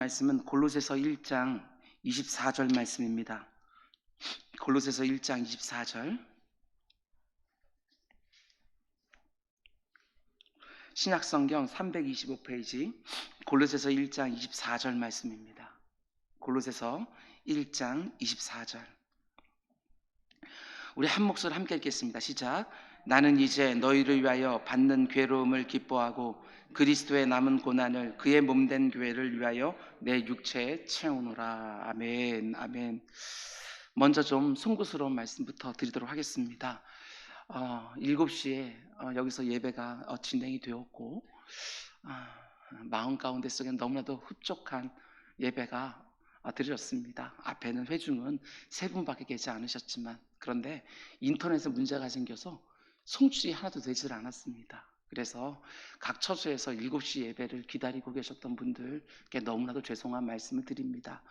말씀은 골로새서 1장 24절 말씀입니다. 골로새서 1장 24절. 신약성경 325페이지 골로새서 1장 24절 말씀입니다. 골로새서 1장 24절. 우리 한 목소리 함께 읽겠습니다. 시작. 나는 이제 너희를 위하여 받는 괴로움을 기뻐하고 그리스도의 남은 고난을 그의 몸된 교회를 위하여 내 육체에 채우노라. 아멘. 아멘. 먼저 좀 송구스러운 말씀부터 드리도록 하겠습니다. 7시에 여기서 예배가 진행이 되었고 마음 가운데 속에 너무나도 흡족한 예배가 드려졌습니다. 앞에는 회중은 3분밖에 계지 않으셨지만, 그런데 인터넷에 문제가 생겨서 송출이 하나도 되질 않았습니다. 그래서 각 처소에서 7시 예배를 기다리고 계셨던 분들께 너무나도 죄송한 말씀을 드립니다.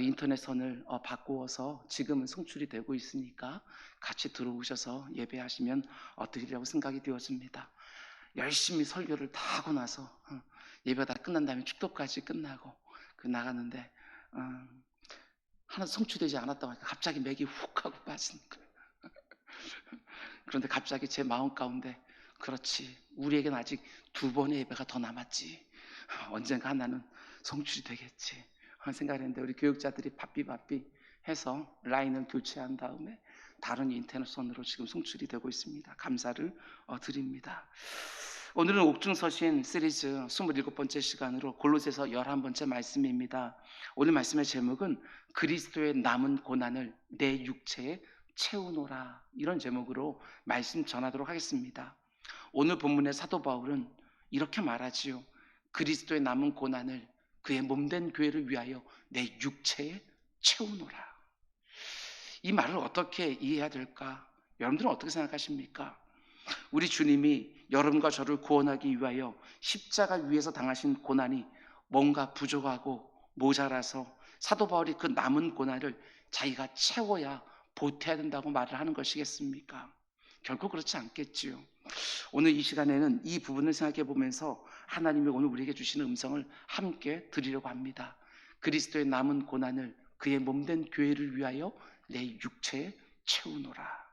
인터넷 선을 바꾸어서 지금은 송출이 되고 있으니까 같이 들어오셔서 예배하시면 어떠리라고 생각이 되었습니다. 열심히 설교를 다 하고 나서 예배가 다 끝난 다음에 축도까지 끝나고 나가는데 하나 송출되지 않았다고 하니까 갑자기 맥이 훅 하고 빠지는 거예요. 그런데 갑자기 제 마음 가운데, 그렇지, 우리에겐 아직 2번의 예배가 더 남았지, 언젠가 하나는 송출이 되겠지 하는 생각을 했는데, 우리 교육자들이 바삐 해서 라인을 교체한 다음에 다른 인터넷선으로 지금 송출이 되고 있습니다. 감사를 드립니다. 오늘은 옥중서신 시리즈 27번째 시간으로 골로새서 11번째 말씀입니다. 오늘 말씀의 제목은 그리스도의 남은 고난을 내 육체에 채우노라, 이런 제목으로 말씀 전하도록 하겠습니다. 오늘 본문의 사도 바울은 이렇게 말하지요. 그리스도의 남은 고난을 그의 몸된 교회를 위하여 내 육체에 채우노라. 이 말을 어떻게 이해해야 될까? 여러분들은 어떻게 생각하십니까? 우리 주님이 여러분과 저를 구원하기 위하여 십자가 위에서 당하신 고난이 뭔가 부족하고 모자라서 사도 바울이 그 남은 고난을 자기가 채워야 보태야 된다고 말을 하는 것이겠습니까? 결코 그렇지 않겠지요. 오늘 이 시간에는 이 부분을 생각해 보면서 하나님이 오늘 우리에게 주시는 음성을 함께 드리려고 합니다. 그리스도의 남은 고난을 그의 몸된 교회를 위하여 내 육체에 채우노라.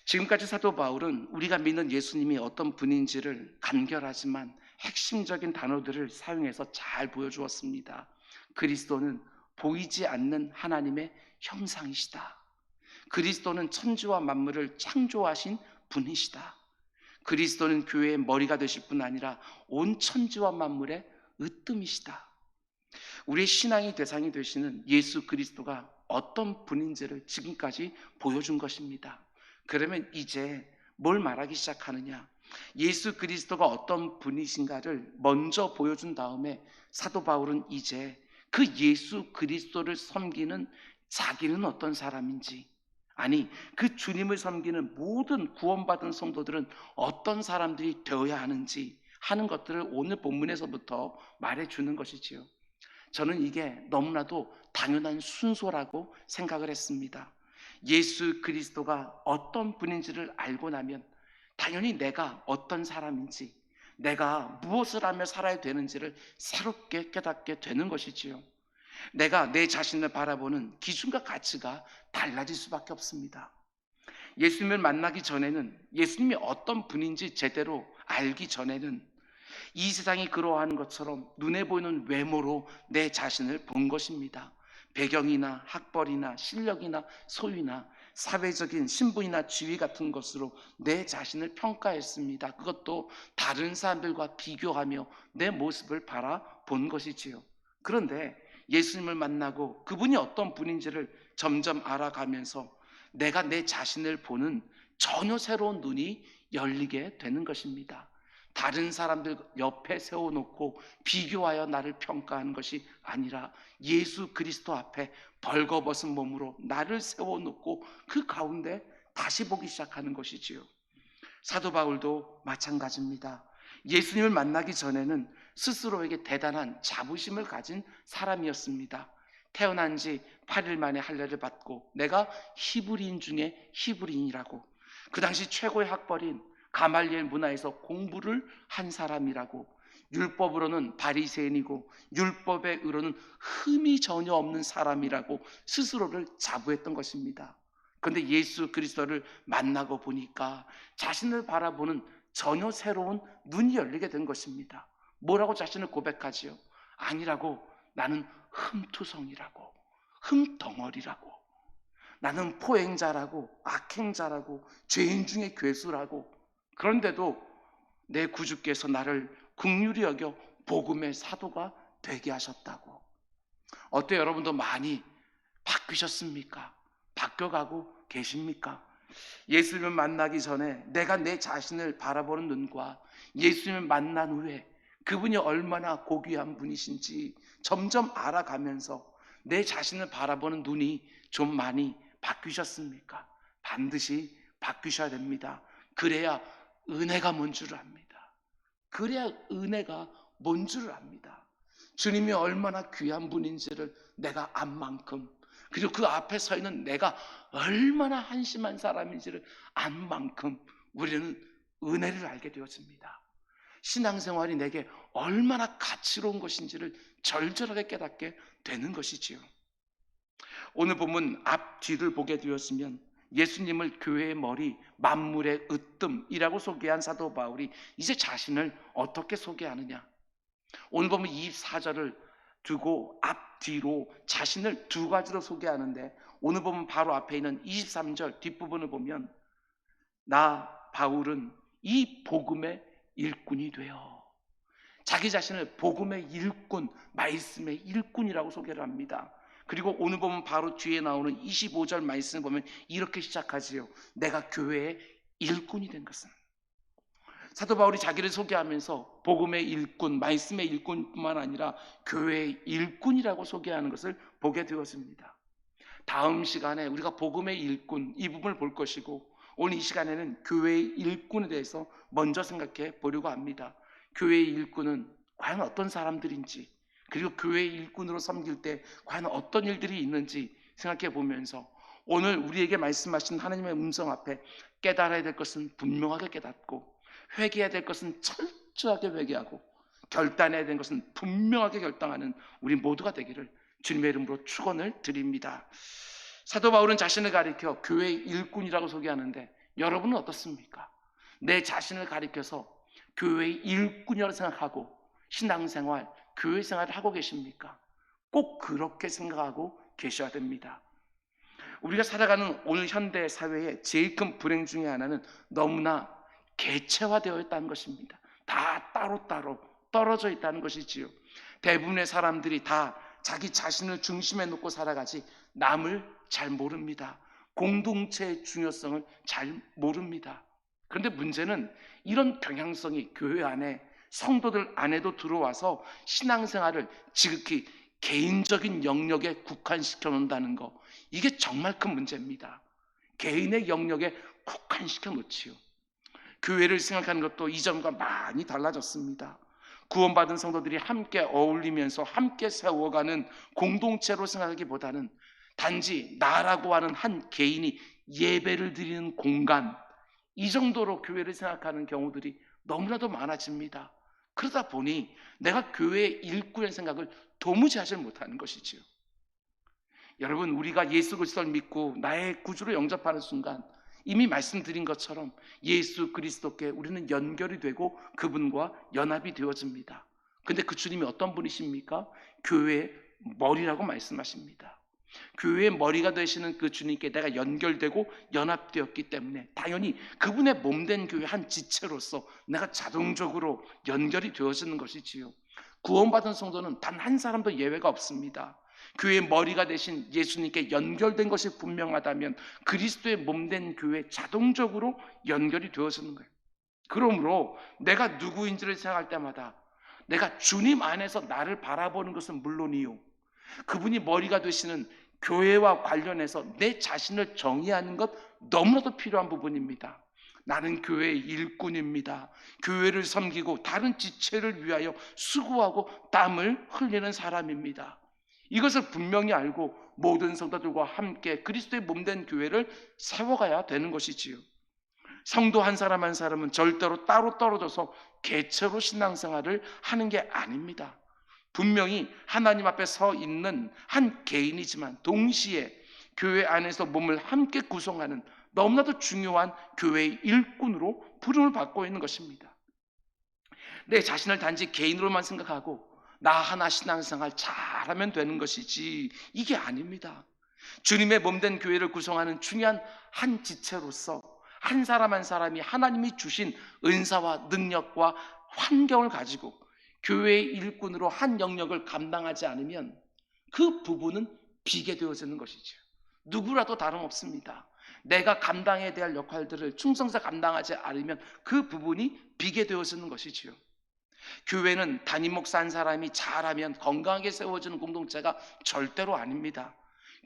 지금까지 사도 바울은 우리가 믿는 예수님이 어떤 분인지를 간결하지만 핵심적인 단어들을 사용해서 잘 보여주었습니다. 그리스도는 보이지 않는 하나님의 형상이시다. 그리스도는 천지와 만물을 창조하신 분이시다. 그리스도는 교회의 머리가 되실 뿐 아니라 온 천지와 만물의 으뜸이시다. 우리의 신앙의 대상이 되시는 예수 그리스도가 어떤 분인지를 지금까지 보여준 것입니다. 그러면 이제 뭘 말하기 시작하느냐? 예수 그리스도가 어떤 분이신가를 먼저 보여준 다음에 사도 바울은 이제 그 예수 그리스도를 섬기는 자기는 어떤 사람인지, 아니 그 주님을 섬기는 모든 구원받은 성도들은 어떤 사람들이 되어야 하는지 하는 것들을 오늘 본문에서부터 말해주는 것이지요. 저는 이게 너무나도 당연한 순서라고 생각을 했습니다. 예수 그리스도가 어떤 분인지를 알고 나면 당연히 내가 어떤 사람인지, 내가 무엇을 하며 살아야 되는지를 새롭게 깨닫게 되는 것이지요. 내가 내 자신을 바라보는 기준과 가치가 달라질 수밖에 없습니다. 예수님을 만나기 전에는, 예수님이 어떤 분인지 제대로 알기 전에는 이 세상이 그러한 것처럼 눈에 보이는 외모로 내 자신을 본 것입니다. 배경이나 학벌이나 실력이나 소유나 사회적인 신분이나 지위 같은 것으로 내 자신을 평가했습니다. 그것도 다른 사람들과 비교하며 내 모습을 바라본 것이지요. 그런데 예수님을 만나고 그분이 어떤 분인지를 점점 알아가면서 내가 내 자신을 보는 전혀 새로운 눈이 열리게 되는 것입니다. 다른 사람들 옆에 세워놓고 비교하여 나를 평가하는 것이 아니라 예수 그리스도 앞에 벌거벗은 몸으로 나를 세워놓고 그 가운데 다시 보기 시작하는 것이지요. 사도 바울도 마찬가지입니다. 예수님을 만나기 전에는 스스로에게 대단한 자부심을 가진 사람이었습니다. 태어난 지 8일 만에 할례를 받고 내가 히브리인 중에 히브리인이라고, 그 당시 최고의 학벌인 가말리엘 문화에서 공부를 한 사람이라고, 율법으로는 바리새인이고 율법의 의로는 흠이 전혀 없는 사람이라고 스스로를 자부했던 것입니다. 그런데 예수 그리스도를 만나고 보니까 자신을 바라보는 전혀 새로운 눈이 열리게 된 것입니다. 뭐라고 자신을 고백하지요? 아니라고, 나는 흠투성이라고, 흠덩어리라고, 나는 포행자라고, 악행자라고, 죄인 중에 괴수라고. 그런데도 내 구주께서 나를 긍휼히 여겨 복음의 사도가 되게 하셨다고. 어때, 여러분도 많이 바뀌셨습니까? 바뀌어가고 계십니까? 예수님을 만나기 전에 내가 내 자신을 바라보는 눈과 예수님을 만난 후에 그분이 얼마나 고귀한 분이신지 점점 알아가면서 내 자신을 바라보는 눈이 좀 많이 바뀌셨습니까? 반드시 바뀌셔야 됩니다. 그래야 은혜가 뭔 줄을 압니다. 그래야 은혜가 뭔 줄을 압니다. 주님이 얼마나 귀한 분인지를 내가 안 만큼, 그리고 그 앞에 서 있는 내가 얼마나 한심한 사람인지를 안 만큼 우리는 은혜를 알게 되어집니다. 신앙생활이 내게 얼마나 가치로운 것인지를 절절하게 깨닫게 되는 것이지요. 오늘 본문 앞뒤를 보게 되었으면 예수님을 교회의 머리, 만물의 으뜸이라고 소개한 사도 바울이 이제 자신을 어떻게 소개하느냐? 오늘 보면 24절을 두고 앞뒤로 자신을 두 가지로 소개하는데, 오늘 보면 바로 앞에 있는 23절 뒷부분을 보면 나 바울은 이 복음의 일꾼이 되어, 자기 자신을 복음의 일꾼, 말씀의 일꾼이라고 소개를 합니다. 그리고 오늘 보면 바로 뒤에 나오는 25절 말씀을 보면 이렇게 시작하지요. 내가 교회의 일꾼이 된 것은. 사도 바울이 자기를 소개하면서 복음의 일꾼, 말씀의 일꾼뿐만 아니라 교회의 일꾼이라고 소개하는 것을 보게 되었습니다. 다음 시간에 우리가 복음의 일꾼 이 부분을 볼 것이고, 오늘 이 시간에는 교회의 일꾼에 대해서 먼저 생각해 보려고 합니다. 교회의 일꾼은 과연 어떤 사람들인지, 그리고 교회의 일꾼으로 섬길 때 과연 어떤 일들이 있는지 생각해 보면서 오늘 우리에게 말씀하신 하나님의 음성 앞에 깨달아야 될 것은 분명하게 깨닫고, 회개해야 될 것은 철저하게 회개하고, 결단해야 될 것은 분명하게 결단하는 우리 모두가 되기를 주님의 이름으로 축원을 드립니다. 사도 바울은 자신을 가리켜 교회의 일꾼이라고 소개하는데, 여러분은 어떻습니까? 내 자신을 가리켜서 교회의 일꾼이라고 생각하고 신앙생활, 교회생활을 하고 계십니까? 꼭 그렇게 생각하고 계셔야 됩니다. 우리가 살아가는 오늘 현대 사회의 제일 큰 불행 중에 하나는 너무나 개체화되어 있다는 것입니다. 다 따로따로 떨어져 있다는 것이지요. 대부분의 사람들이 다 자기 자신을 중심에 놓고 살아가지 남을 잘 모릅니다. 공동체의 중요성을 잘 모릅니다. 그런데 문제는 이런 경향성이 교회 안에, 성도들 안에도 들어와서 신앙생활을 지극히 개인적인 영역에 국한시켜 놓는다는 것, 이게 정말 큰 문제입니다. 개인의 영역에 국한시켜 놓지요. 교회를 생각하는 것도 이전과 많이 달라졌습니다. 구원받은 성도들이 함께 어울리면서 함께 세워가는 공동체로 생각하기보다는 단지 나라고 하는 한 개인이 예배를 드리는 공간, 이 정도로 교회를 생각하는 경우들이 너무나도 많아집니다. 그러다 보니 내가 교회의 일꾼의 생각을 도무지 하지 못하는 것이지요. 여러분, 우리가 예수 그리스도를 믿고 나의 구주로 영접하는 순간 이미 말씀드린 것처럼 예수 그리스도께 우리는 연결이 되고 그분과 연합이 되어집니다. 근데 그 주님이 어떤 분이십니까? 교회의 머리라고 말씀하십니다. 교회의 머리가 되시는 그 주님께 내가 연결되고 연합되었기 때문에 당연히 그분의 몸된 교회 한 지체로서 내가 자동적으로 연결이 되어지는 것이지요. 구원받은 성도는 단 한 사람도 예외가 없습니다. 교회의 머리가 되신 예수님께 연결된 것이 분명하다면 그리스도의 몸된 교회에 자동적으로 연결이 되어지는 거예요. 그러므로 내가 누구인지를 생각할 때마다 내가 주님 안에서 나를 바라보는 것은 물론이요, 그분이 머리가 되시는 교회와 관련해서 내 자신을 정의하는 것 너무나도 필요한 부분입니다. 나는 교회의 일꾼입니다. 교회를 섬기고 다른 지체를 위하여 수고하고 땀을 흘리는 사람입니다. 이것을 분명히 알고 모든 성도들과 함께 그리스도의 몸된 교회를 세워가야 되는 것이지요. 성도 한 사람 한 사람은 절대로 따로 떨어져서 개체로 신앙생활을 하는 게 아닙니다. 분명히 하나님 앞에 서 있는 한 개인이지만 동시에 교회 안에서 몸을 함께 구성하는 너무나도 중요한 교회의 일꾼으로 부름을 받고 있는 것입니다. 내 자신을 단지 개인으로만 생각하고 나 하나 신앙생활 잘하면 되는 것이지 이게 아닙니다. 주님의 몸된 교회를 구성하는 중요한 한 지체로서 한 사람 한 사람이 하나님이 주신 은사와 능력과 환경을 가지고 교회의 일꾼으로 한 영역을 감당하지 않으면 그 부분은 비게 되어지는 것이죠. 누구라도 다름없습니다. 내가 감당해야 될 역할들을 충성스레 감당하지 않으면 그 부분이 비게 되어지는 것이지요. 교회는 담임 목사 한 사람이 잘하면 건강하게 세워지는 공동체가 절대로 아닙니다.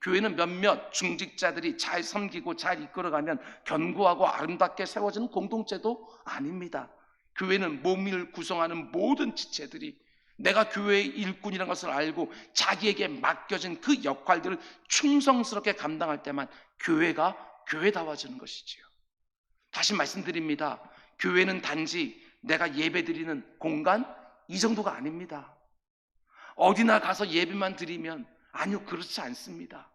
교회는 몇몇 중직자들이 잘 섬기고 잘 이끌어가면 견고하고 아름답게 세워지는 공동체도 아닙니다. 교회는 몸을 구성하는 모든 지체들이 내가 교회의 일꾼이라는 것을 알고 자기에게 맡겨진 그 역할들을 충성스럽게 감당할 때만 교회가 교회다워지는 것이지요. 다시 말씀드립니다. 교회는 단지 내가 예배드리는 공간 이 정도가 아닙니다. 어디나 가서 예배만 드리면 아니요, 그렇지 않습니다.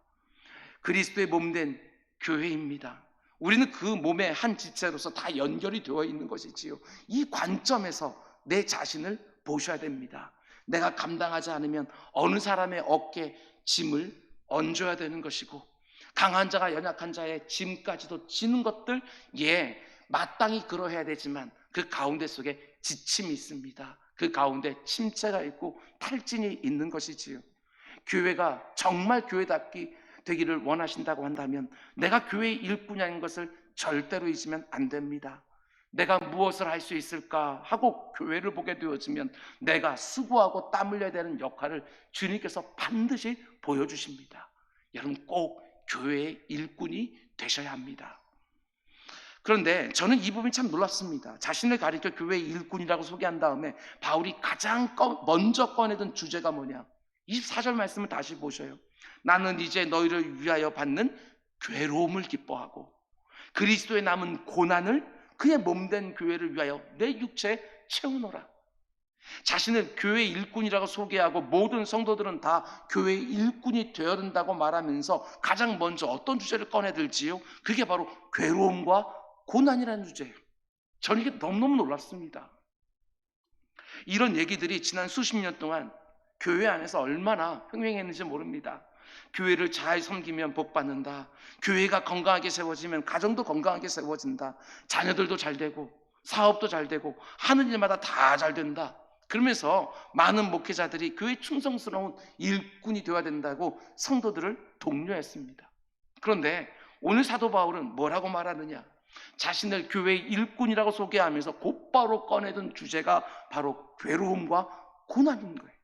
그리스도의 몸된 교회입니다. 우리는 그 몸의 한 지체로서 다 연결이 되어 있는 것이지요. 이 관점에서 내 자신을 보셔야 됩니다. 내가 감당하지 않으면 어느 사람의 어깨에 짐을 얹어야 되는 것이고, 강한 자가 연약한 자의 짐까지도 지는 것들, 마땅히 그러해야 되지만 그 가운데 속에 지침이 있습니다. 그 가운데 침체가 있고 탈진이 있는 것이지요. 교회가 정말 교회답게 되기를 원하신다고 한다면 내가 교회의 일꾼이라는 것을 절대로 잊으면 안 됩니다. 내가 무엇을 할 수 있을까 하고 교회를 보게 되어지면 내가 수고하고 땀 흘려야 되는 역할을 주님께서 반드시 보여주십니다. 여러분 꼭 교회의 일꾼이 되셔야 합니다. 그런데 저는 이 부분이 참 놀랐습니다. 자신을 가리켜 교회의 일꾼이라고 소개한 다음에 바울이 가장 먼저 꺼내던 주제가 뭐냐? 24절 말씀을 다시 보셔요. 나는 이제 너희를 위하여 받는 괴로움을 기뻐하고 그리스도의 남은 고난을 그의 몸된 교회를 위하여 내 육체에 채우노라. 자신을 교회의 일꾼이라고 소개하고 모든 성도들은 다 교회의 일꾼이 되어야 된다고 말하면서 가장 먼저 어떤 주제를 꺼내들지요? 그게 바로 괴로움과 고난이라는 주제예요. 저는 이게 너무너무 놀랐습니다. 이런 얘기들이 지난 수십 년 동안 교회 안에서 얼마나 흥행했는지 모릅니다. 교회를 잘 섬기면 복 받는다. 교회가 건강하게 세워지면 가정도 건강하게 세워진다. 자녀들도 잘 되고 사업도 잘 되고 하는 일마다 다 잘 된다. 그러면서 많은 목회자들이 교회 충성스러운 일꾼이 되어야 된다고 성도들을 독려했습니다. 그런데 오늘 사도 바울은 뭐라고 말하느냐? 자신을 교회의 일꾼이라고 소개하면서 곧바로 꺼내던 주제가 바로 괴로움과 고난인 거예요.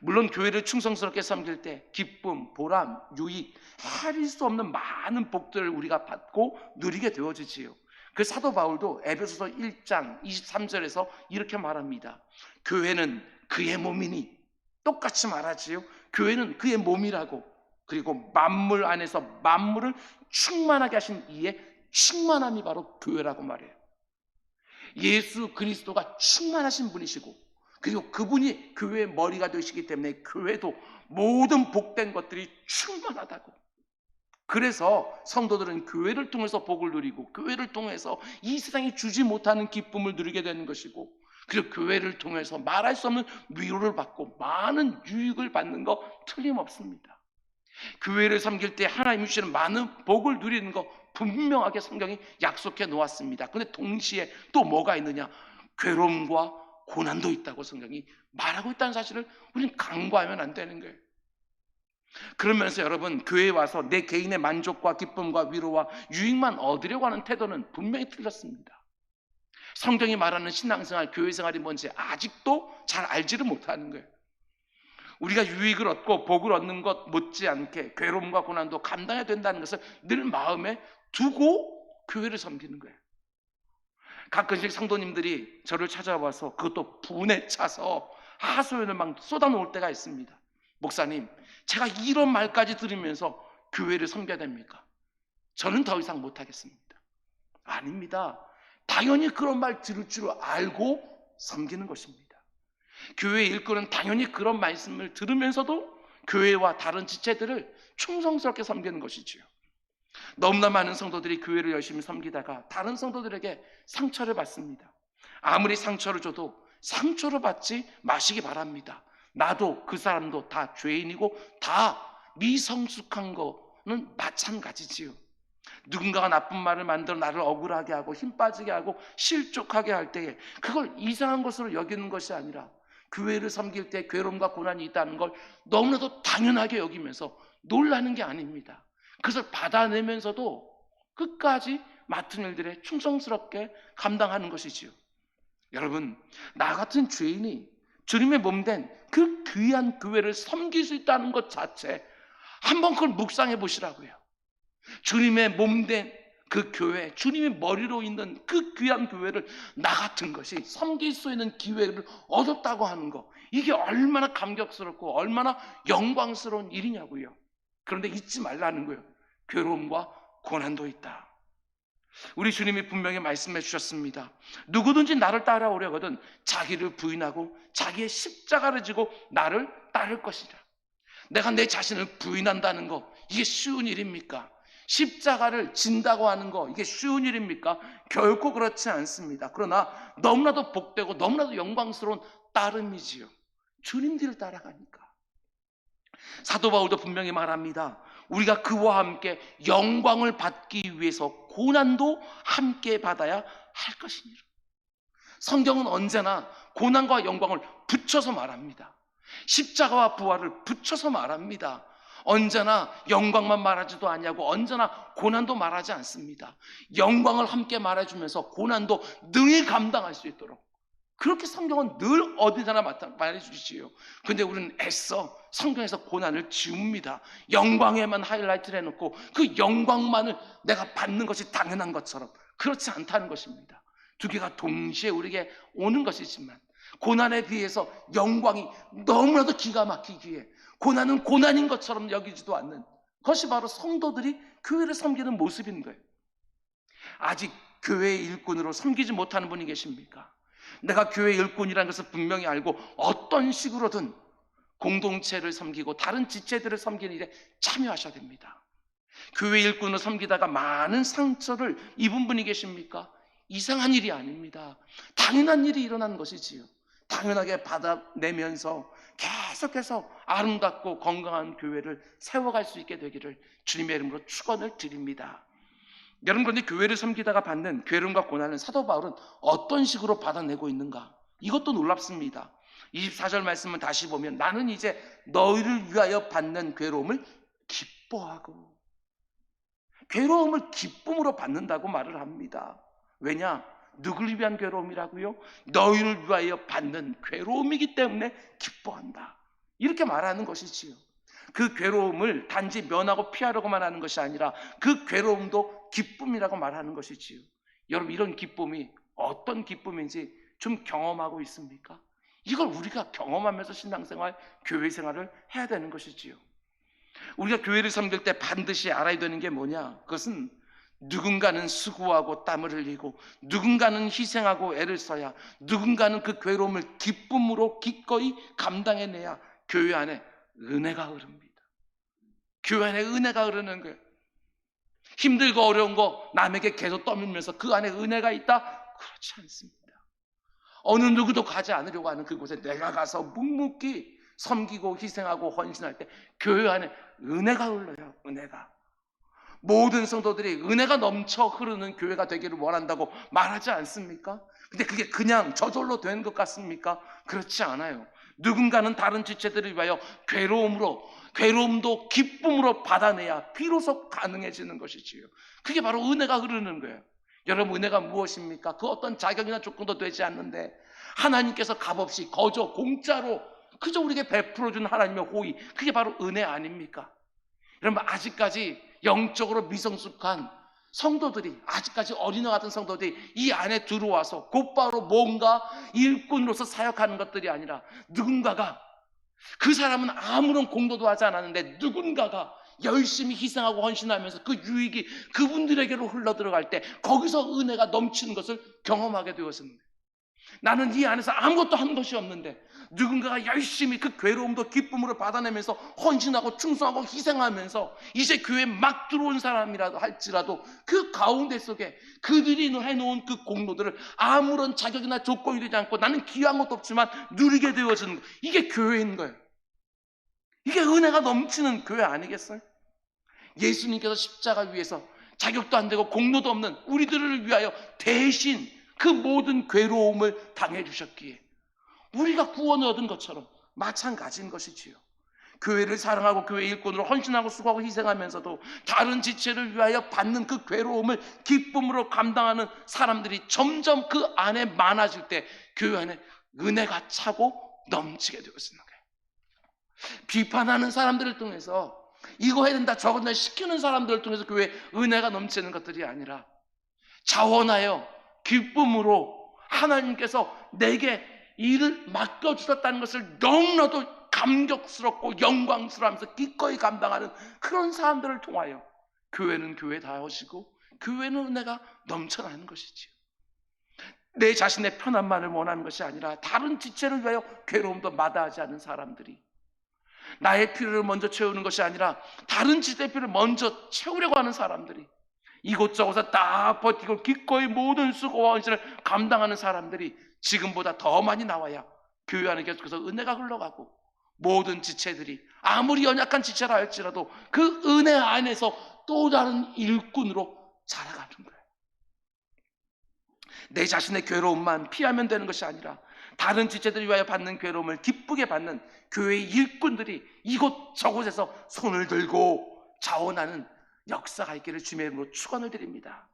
물론 교회를 충성스럽게 섬길 때 기쁨, 보람, 유익, 헤아릴 수 없는 많은 복들을 우리가 받고 누리게 되어지지요. 그 사도 바울도 에베소서 1장 23절에서 이렇게 말합니다. 교회는 그의 몸이니, 똑같이 말하지요. 교회는 그의 몸이라고, 그리고 만물 안에서 만물을 충만하게 하신 이의 충만함이 바로 교회라고 말해요. 예수 그리스도가 충만하신 분이시고 그리고 그분이 교회의 머리가 되시기 때문에 교회도 모든 복된 것들이 충만하다고. 그래서 성도들은 교회를 통해서 복을 누리고 교회를 통해서 이 세상이 주지 못하는 기쁨을 누리게 되는 것이고, 그리고 교회를 통해서 말할 수 없는 위로를 받고 많은 유익을 받는 거 틀림없습니다. 교회를 섬길 때 하나님이 주시는 많은 복을 누리는 거 분명하게 성경이 약속해 놓았습니다. 그런데 동시에 또 뭐가 있느냐? 괴로움과 고난도 있다고 성경이 말하고 있다는 사실을 우리는 간과하면 안 되는 거예요. 그러면서 여러분, 교회에 와서 내 개인의 만족과 기쁨과 위로와 유익만 얻으려고 하는 태도는 분명히 틀렸습니다. 성경이 말하는 신앙생활, 교회생활이 뭔지 아직도 잘 알지를 못하는 거예요. 우리가 유익을 얻고 복을 얻는 것 못지않게 괴로움과 고난도 감당해야 된다는 것을 늘 마음에 두고 교회를 섬기는 거예요. 가끔씩 성도님들이 저를 찾아와서 그것도 분에 차서 하소연을 막 쏟아놓을 때가 있습니다. 목사님, 제가 이런 말까지 들으면서 교회를 섬겨야 됩니까? 저는 더 이상 못하겠습니다. 아닙니다. 당연히 그런 말 들을 줄 알고 섬기는 것입니다. 교회 일꾼은 당연히 그런 말씀을 들으면서도 교회와 다른 지체들을 충성스럽게 섬기는 것이지요. 너무나 많은 성도들이 교회를 열심히 섬기다가 다른 성도들에게 상처를 받습니다. 아무리 상처를 줘도 상처를 받지 마시기 바랍니다. 나도 그 사람도 다 죄인이고 다 미성숙한 거는 마찬가지지요. 누군가가 나쁜 말을 만들어 나를 억울하게 하고 힘 빠지게 하고 실족하게 할 때에 그걸 이상한 것으로 여기는 것이 아니라 교회를 섬길 때 괴로움과 고난이 있다는 걸 너무나도 당연하게 여기면서 놀라는 게 아닙니다. 그것을 받아내면서도 끝까지 맡은 일들에 충성스럽게 감당하는 것이지요. 여러분, 나 같은 죄인이 주님의 몸된 그 귀한 교회를 섬길 수 있다는 것 자체 한번 그걸 묵상해 보시라고요. 주님의 몸된 그 교회, 주님의 머리로 있는 그 귀한 교회를 나 같은 것이 섬길 수 있는 기회를 얻었다고 하는 거, 이게 얼마나 감격스럽고 얼마나 영광스러운 일이냐고요. 그런데 잊지 말라는 거예요. 괴로움과 고난도 있다. 우리 주님이 분명히 말씀해 주셨습니다. 누구든지 나를 따라오려거든 자기를 부인하고 자기의 십자가를 지고 나를 따를 것이라. 내가 내 자신을 부인한다는 거, 이게 쉬운 일입니까? 십자가를 진다고 하는 거, 이게 쉬운 일입니까? 결코 그렇지 않습니다. 그러나 너무나도 복되고 너무나도 영광스러운 따름이지요. 주님 뒤를 따라가니까. 사도 바울도 분명히 말합니다. 우리가 그와 함께 영광을 받기 위해서 고난도 함께 받아야 할 것이니라. 성경은 언제나 고난과 영광을 붙여서 말합니다. 십자가와 부활을 붙여서 말합니다. 언제나 영광만 말하지도 않냐고 언제나 고난도 말하지 않습니다. 영광을 함께 말해주면서 고난도 능히 감당할 수 있도록 그렇게 성경은 늘 어디서나 말해주시지요. 근데 우리는 애써 성경에서 고난을 지웁니다. 영광에만 하이라이트를 해놓고 그 영광만을 내가 받는 것이 당연한 것처럼 그렇지 않다는 것입니다. 두 개가 동시에 우리에게 오는 것이지만 고난에 비해서 영광이 너무나도 기가 막히기에 고난은 고난인 것처럼 여기지도 않는 것이 바로 성도들이 교회를 섬기는 모습인 거예요. 아직 교회의 일꾼으로 섬기지 못하는 분이 계십니까? 내가 교회 일꾼이라는 것을 분명히 알고 어떤 식으로든 공동체를 섬기고 다른 지체들을 섬기는 일에 참여하셔야 됩니다. 교회 일꾼을 섬기다가 많은 상처를 입은 분이 계십니까? 이상한 일이 아닙니다. 당연한 일이 일어난 것이지요. 당연하게 받아내면서 계속해서 아름답고 건강한 교회를 세워갈 수 있게 되기를 주님의 이름으로 축원을 드립니다. 여러분, 그런데 교회를 섬기다가 받는 괴로움과 고난을 사도 바울은 어떤 식으로 받아내고 있는가? 이것도 놀랍습니다. 24절 말씀을 다시 보면 나는 이제 너희를 위하여 받는 괴로움을 기뻐하고, 괴로움을 기쁨으로 받는다고 말을 합니다. 왜냐? 누구를 위한 괴로움이라고요? 너희를 위하여 받는 괴로움이기 때문에 기뻐한다. 이렇게 말하는 것이지요. 그 괴로움을 단지 면하고 피하려고만 하는 것이 아니라 그 괴로움도 기쁨이라고 말하는 것이지요. 여러분, 이런 기쁨이 어떤 기쁨인지 좀 경험하고 있습니까? 이걸 우리가 경험하면서 신앙생활, 교회생활을 해야 되는 것이지요. 우리가 교회를 섬길 때 반드시 알아야 되는 게 뭐냐? 그것은 누군가는 수고하고 땀을 흘리고 누군가는 희생하고 애를 써야 누군가는 그 괴로움을 기쁨으로 기꺼이 감당해내야 교회 안에 은혜가 흐릅니다. 교회 안에 은혜가 흐르는 거예요. 힘들고 어려운 거 남에게 계속 떠밀면서 그 안에 은혜가 있다? 그렇지 않습니다. 어느 누구도 가지 않으려고 하는 그곳에 내가 가서 묵묵히 섬기고 희생하고 헌신할 때 교회 안에 은혜가 흘러요. 은혜가. 모든 성도들이 은혜가 넘쳐 흐르는 교회가 되기를 원한다고 말하지 않습니까? 근데 그게 그냥 저절로 된 것 같습니까? 그렇지 않아요. 누군가는 다른 지체들을 위하여 괴로움도 기쁨으로 받아내야 비로소 가능해지는 것이지요. 그게 바로 은혜가 흐르는 거예요. 여러분, 은혜가 무엇입니까? 그 어떤 자격이나 조건도 되지 않는데 하나님께서 값없이 거저 공짜로 그저 우리에게 베풀어준 하나님의 호의, 그게 바로 은혜 아닙니까? 여러분, 아직까지 영적으로 미성숙한 성도들이, 아직까지 어린애 같은 성도들이 이 안에 들어와서 곧바로 뭔가 일꾼으로서 사역하는 것들이 아니라 누군가가, 그 사람은 아무런 공로도 하지 않았는데 누군가가 열심히 희생하고 헌신하면서 그 유익이 그분들에게로 흘러들어갈 때 거기서 은혜가 넘치는 것을 경험하게 되었습니다. 나는 이 안에서 아무것도 한 것이 없는데 누군가가 열심히 그 괴로움도 기쁨으로 받아내면서 헌신하고 충성하고 희생하면서 이제 교회에 막 들어온 사람이라도 할지라도 그 가운데 속에 그들이 해놓은 그 공로들을 아무런 자격이나 조건이 되지 않고 나는 귀한 것도 없지만 누리게 되어지는 거, 이게 교회인 거예요. 이게 은혜가 넘치는 교회 아니겠어요? 예수님께서 십자가 위에서 자격도 안 되고 공로도 없는 우리들을 위하여 대신 그 모든 괴로움을 당해 주셨기에 우리가 구원을 얻은 것처럼 마찬가지인 것이지요. 교회를 사랑하고 교회 일꾼으로 헌신하고 수고하고 희생하면서도 다른 지체를 위하여 받는 그 괴로움을 기쁨으로 감당하는 사람들이 점점 그 안에 많아질 때 교회 안에 은혜가 차고 넘치게 되었습니다. 비판하는 사람들을 통해서 이거 해야 된다 저거 된다 시키는 사람들을 통해서 교회에 은혜가 넘치는 것들이 아니라 자원하여 기쁨으로 하나님께서 내게 일을 맡겨주셨다는 것을 너무나도 감격스럽고 영광스러워하면서 기꺼이 감당하는 그런 사람들을 통하여 교회는 교회다우시고 교회는 은혜가 넘쳐나는 것이지요. 내 자신의 편안만을 원하는 것이 아니라 다른 지체를 위하여 괴로움도 마다하지 않는 사람들이 나의 필요를 먼저 채우는 것이 아니라 다른 지체의 필요를 먼저 채우려고 하는 사람들이 이곳저곳에 다 버티고 기꺼이 모든 수고와 헌신을 감당하는 사람들이 지금보다 더 많이 나와야 교회 안에 계속해서 은혜가 흘러가고 모든 지체들이 아무리 연약한 지체라 할지라도 그 은혜 안에서 또 다른 일꾼으로 자라가는 거예요. 내 자신의 괴로움만 피하면 되는 것이 아니라 다른 지체들을 위하여 받는 괴로움을 기쁘게 받는 교회의 일꾼들이 이곳저곳에서 손을 들고 자원하는 역사가 있기를 주님의 이름으로 축원을 드립니다.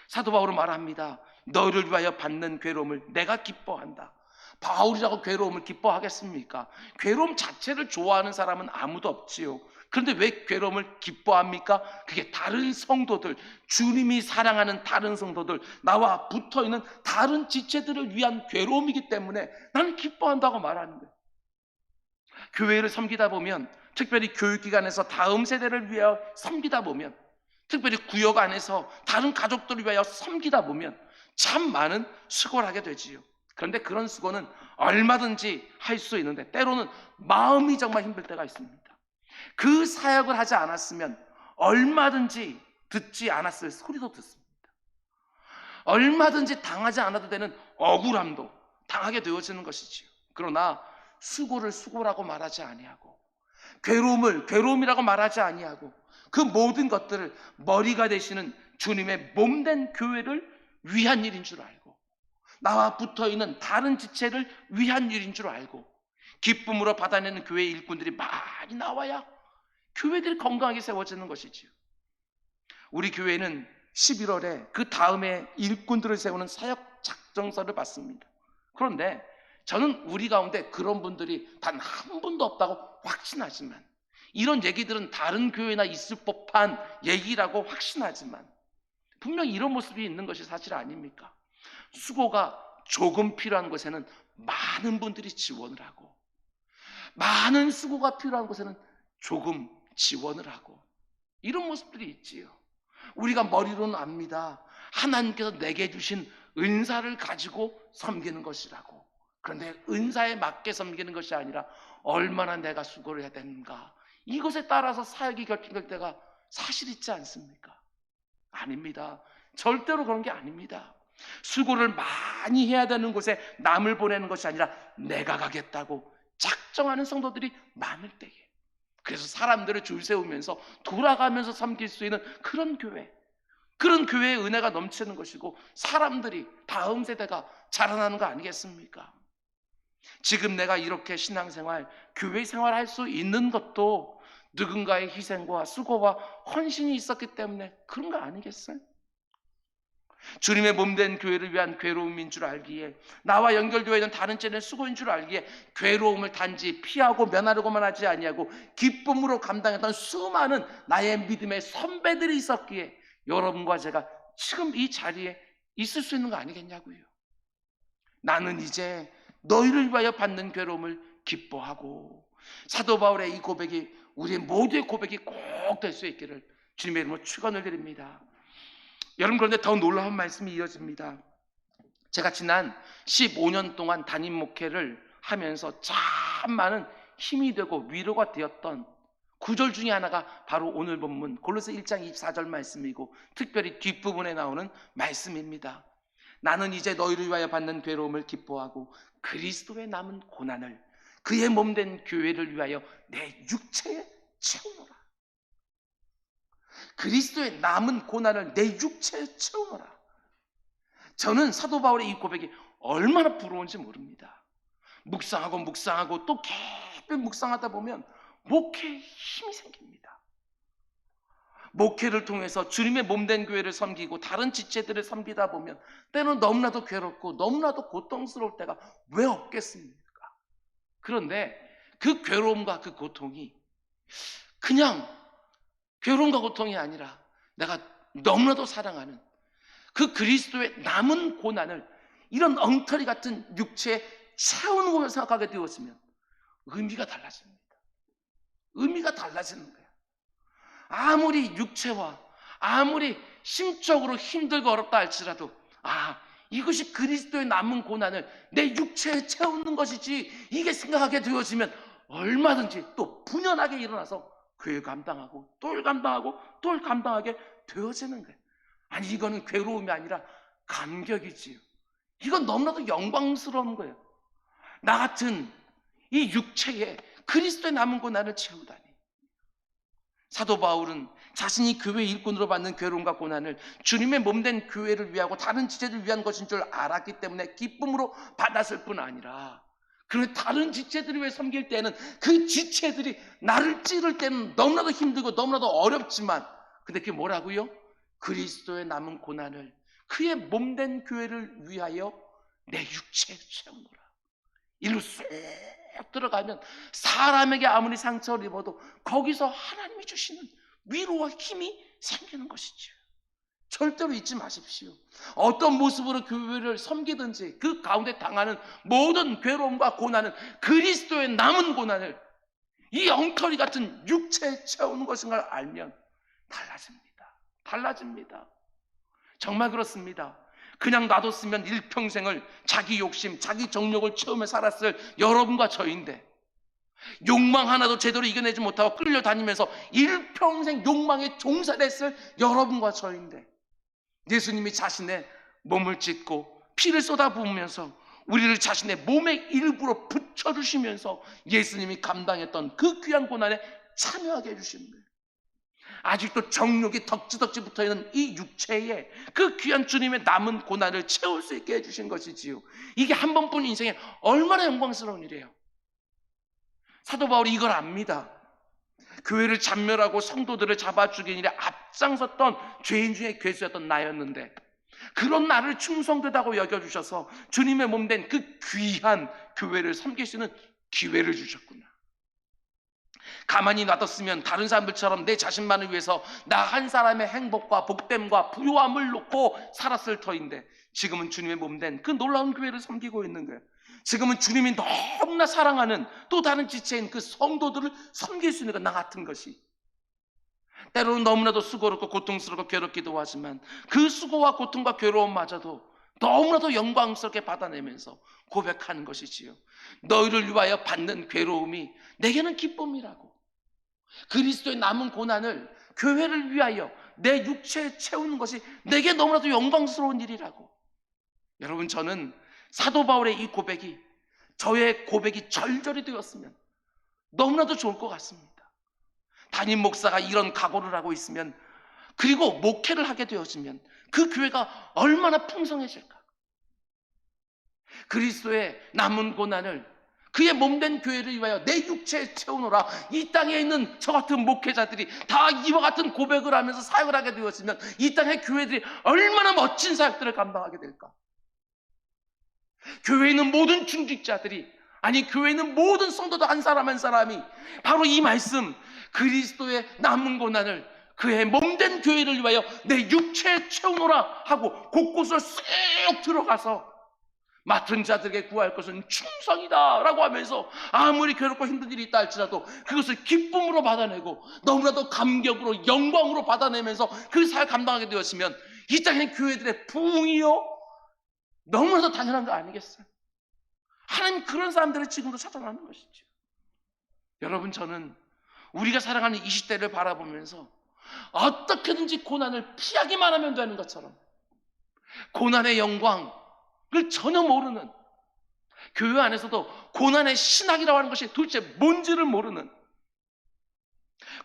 사도 바울은 말합니다. 너를 위하여 받는 괴로움을 내가 기뻐한다. 바울이라고 괴로움을 기뻐하겠습니까? 괴로움 자체를 좋아하는 사람은 아무도 없지요. 그런데 왜 괴로움을 기뻐합니까? 그게 다른 성도들, 주님이 사랑하는 다른 성도들, 나와 붙어있는 다른 지체들을 위한 괴로움이기 때문에 나는 기뻐한다고 말하는 거예요. 교회를 섬기다 보면, 특별히 교육기관에서 다음 세대를 위하여 섬기다 보면, 특별히 구역 안에서 다른 가족들을 위하여 섬기다 보면 참 많은 수고를 하게 되지요. 그런데 그런 수고는 얼마든지 할 수 있는데 때로는 마음이 정말 힘들 때가 있습니다. 그 사역을 하지 않았으면 얼마든지 듣지 않았을 소리도 듣습니다. 얼마든지 당하지 않아도 되는 억울함도 당하게 되어지는 것이지요. 그러나 수고를 수고라고 말하지 아니하고 괴로움을 괴로움이라고 말하지 아니하고 그 모든 것들을 머리가 되시는 주님의 몸된 교회를 위한 일인 줄 알고 나와 붙어있는 다른 지체를 위한 일인 줄 알고 기쁨으로 받아내는 교회 일꾼들이 많이 나와야 교회들이 건강하게 세워지는 것이지요. 우리 교회는 11월에 그 다음에 일꾼들을 세우는 사역 작정서를 받습니다. 그런데 저는 우리 가운데 그런 분들이 단 한 분도 없다고 확신하지만 이런 얘기들은 다른 교회나 있을 법한 얘기라고 확신하지만 분명히 이런 모습이 있는 것이 사실 아닙니까? 수고가 조금 필요한 곳에는 많은 분들이 지원을 하고 많은 수고가 필요한 곳에는 조금 지원을 하고 이런 모습들이 있지요. 우리가 머리로는 압니다. 하나님께서 내게 주신 은사를 가지고 섬기는 것이라고. 그런데 은사에 맞게 섬기는 것이 아니라 얼마나 내가 수고를 해야 되는가, 이것에 따라서 사역이 결정될 때가 사실 있지 않습니까? 아닙니다. 절대로 그런 게 아닙니다. 수고를 많이 해야 되는 곳에 남을 보내는 것이 아니라 내가 가겠다고 작정하는 성도들이 많을 때에, 그래서 사람들을 줄 세우면서 돌아가면서 섬길 수 있는 그런 교회, 그런 교회의 은혜가 넘치는 것이고 사람들이 다음 세대가 자라나는 거 아니겠습니까? 지금 내가 이렇게 신앙생활, 교회 생활 할 수 있는 것도 누군가의 희생과 수고와 헌신이 있었기 때문에 그런 거 아니겠어요? 주님의 몸된 교회를 위한 괴로움인 줄 알기에, 나와 연결되어 있는 다른 째는 수고인 줄 알기에 괴로움을 단지 피하고 면하려고만 하지 아니하고 기쁨으로 감당했던 수많은 나의 믿음의 선배들이 있었기에 여러분과 제가 지금 이 자리에 있을 수 있는 거 아니겠냐고요. 나는 이제 너희를 위하여 받는 괴로움을 기뻐하고 사도 바울의 이 고백이 우리 모두의 고백이 꼭 될 수 있기를 주님의 이름으로 축원을 드립니다. 여러분, 그런데 더 놀라운 말씀이 이어집니다. 제가 지난 15년 동안 담임 목회를 하면서 참 많은 힘이 되고 위로가 되었던 구절 중에 하나가 바로 오늘 본문 골로새 1장 24절 말씀이고, 특별히 뒷부분에 나오는 말씀입니다. 나는 이제 너희를 위하여 받는 괴로움을 기뻐하고 그리스도의 남은 고난을 그의 몸된 교회를 위하여 내 육체에 채우노라. 그리스도의 남은 고난을 내 육체에 채우노라. 저는 사도 바울의 이 고백이 얼마나 부러운지 모릅니다. 묵상하고 또 깊이 묵상하다 보면 목회에 힘이 생깁니다. 목회를 통해서 주님의 몸된 교회를 섬기고 다른 지체들을 섬기다 보면 때는 너무나도 괴롭고 너무나도 고통스러울 때가 왜 없겠습니까? 그런데 그 괴로움과 그 고통이 그냥 괴로움과 고통이 아니라 내가 너무나도 사랑하는 그 그리스도의 남은 고난을 이런 엉터리 같은 육체에 채우는 것을 생각하게 되었으면 의미가 달라집니다. 의미가 달라지는 거예요. 아무리 육체와 아무리 심적으로 힘들고 어렵다 할지라도 이것이 그리스도의 남은 고난을 내 육체에 채우는 것이지, 이게 생각하게 되어지면 얼마든지 또 분연하게 일어나서 교회 감당하고 또 감당하고 또 감당하게 되어지는 거예요. 아니, 이거는 괴로움이 아니라 감격이지요. 이건 너무나도 영광스러운 거예요. 나 같은 이 육체에 그리스도의 남은 고난을 채우다니. 사도 바울은 자신이 교회 일꾼으로 받는 괴로움과 고난을 주님의 몸된 교회를 위하고 다른 지체들을 위한 것인 줄 알았기 때문에 기쁨으로 받았을 뿐 아니라, 그런데 다른 지체들을 위해 섬길 때는 그 지체들이 나를 찌를 때는 너무나도 힘들고 너무나도 어렵지만, 근데 그게 뭐라고요? 그리스도의 남은 고난을 그의 몸된 교회를 위하여 내 육체에 채우노라. 일로 쏙 들어가면 사람에게 아무리 상처를 입어도 거기서 하나님이 주시는 위로와 힘이 생기는 것이죠. 절대로 잊지 마십시오. 어떤 모습으로 교회를 섬기든지 그 가운데 당하는 모든 괴로움과 고난은 그리스도의 남은 고난을 이 엉터리 같은 육체에 채우는 것인 걸 알면 달라집니다. 정말 그렇습니다. 그냥 놔뒀으면 일평생을 자기 욕심, 자기 정욕을 채우며 살았을 여러분과 저인데, 욕망 하나도 제대로 이겨내지 못하고 끌려다니면서 일평생 욕망에 종살했을 여러분과 저인데, 예수님이 자신의 몸을 찢고 피를 쏟아부으면서 우리를 자신의 몸의 일부로 붙여주시면서 예수님이 감당했던 그 귀한 고난에 참여하게 해주신 거예요. 아직도 정욕이 덕지덕지 붙어있는 이 육체에 그 귀한 주님의 남은 고난을 채울 수 있게 해주신 것이지요. 이게 한 번뿐인 인생에 얼마나 영광스러운 일이에요. 사도 바울이 이걸 압니다. 교회를 잔멸하고 성도들을 잡아 죽인 일에 앞장섰던 죄인 중에 괴수였던 나였는데, 그런 나를 충성되다고 여겨주셔서 주님의 몸된 그 귀한 교회를 섬길 수 있는 기회를 주셨구나. 가만히 놔뒀으면 다른 사람들처럼 내 자신만을 위해서 나 한 사람의 행복과 복됨과 부요함을 놓고 살았을 터인데, 지금은 주님의 몸된 그 놀라운 교회를 섬기고 있는 거예요. 지금은 주님이 너무나 사랑하는 또 다른 지체인 그 성도들을 섬길 수 있는 것, 나 같은 것이 때로는 너무나도 수고롭고 고통스럽고 괴롭기도 하지만, 그 수고와 고통과 괴로움마저도 너무나도 영광스럽게 받아내면서 고백하는 것이지요. 너희를 위하여 받는 괴로움이 내게는 기쁨이라고. 그리스도의 남은 고난을 교회를 위하여 내 육체에 채우는 것이 내게 너무나도 영광스러운 일이라고. 여러분, 저는 사도 바울의 이 고백이 저의 고백이 절절히 되었으면 너무나도 좋을 것 같습니다. 담임 목사가 이런 각오를 하고 있으면, 그리고 목회를 하게 되어지면 그 교회가 얼마나 풍성해질까. 그리스도의 남은 고난을 그의 몸된 교회를 위하여 내 육체에 채우노라. 이 땅에 있는 저 같은 목회자들이 다 이와 같은 고백을 하면서 사역을 하게 되었으면 이 땅의 교회들이 얼마나 멋진 사역들을 감당하게 될까. 교회에 있는 모든 중직자들이, 아니 교회에 있는 모든 성도들 한 사람 한 사람이 바로 이 말씀, 그리스도의 남은 고난을 그의 몸된 교회를 위하여 내 육체에 채우노라 하고 곳곳을 쓱 들어가서 맡은 자들에게 구할 것은 충성이다 라고 하면서 아무리 괴롭고 힘든 일이 있다 할지라도 그것을 기쁨으로 받아내고 너무나도 감격으로 영광으로 받아내면서 그 사역을 감당하게 되었으면 이 땅의 교회들의 부흥이요 너무나도 당연한 거 아니겠어요? 하나님 그런 사람들을 지금도 찾아나는 것이죠. 여러분, 저는 우리가 살아가는 이 시대를 바라보면서 어떻게든지 고난을 피하기만 하면 되는 것처럼 고난의 영광을 전혀 모르는, 교회 안에서도 고난의 신학이라고 하는 것이 도대체 뭔지를 모르는,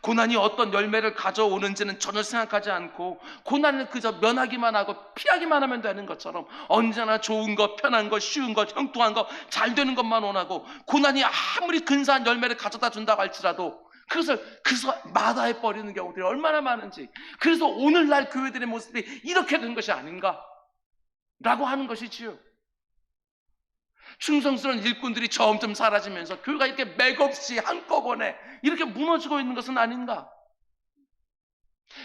고난이 어떤 열매를 가져오는지는 전혀 생각하지 않고 고난을 그저 면하기만 하고 피하기만 하면 되는 것처럼 언제나 좋은 것, 편한 것, 쉬운 것, 형통한 것, 잘 되는 것만 원하고 고난이 아무리 근사한 열매를 가져다 준다고 할지라도 그것을 그래서 마다해버리는 경우들이 얼마나 많은지, 그래서 오늘날 교회들의 모습이 이렇게 된 것이 아닌가 라고 하는 것이지요. 충성스러운 일꾼들이 점점 사라지면서 교회가 이렇게 맥없이 한꺼번에 이렇게 무너지고 있는 것은 아닌가.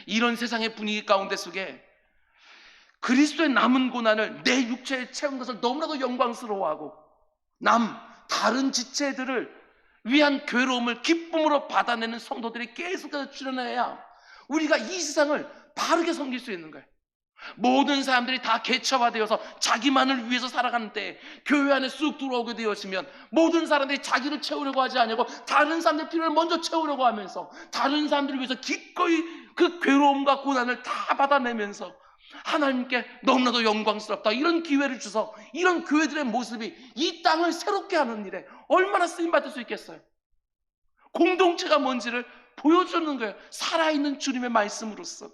이런 세상의 분위기 가운데 속에 그리스도의 남은 고난을 내 육체에 채운 것을 너무나도 영광스러워하고 다른 지체들을 위한 괴로움을 기쁨으로 받아내는 성도들이 계속해서 출현해야 우리가 이 세상을 바르게 섬길 수 있는 거예요. 모든 사람들이 다 개처화되어서 자기만을 위해서 살아가는 때에 교회 안에 쑥 들어오게 되었으면 모든 사람들이 자기를 채우려고 하지 않고 다른 사람들의 필요를 먼저 채우려고 하면서 다른 사람들을 위해서 기꺼이 그 괴로움과 고난을 다 받아내면서 하나님께 너무나도 영광스럽다 이런 기회를 주서 이런 교회들의 모습이 이 땅을 새롭게 하는 일에 얼마나 쓰임받을 수 있겠어요. 공동체가 뭔지를 보여주는 거예요. 살아있는 주님의 말씀으로써.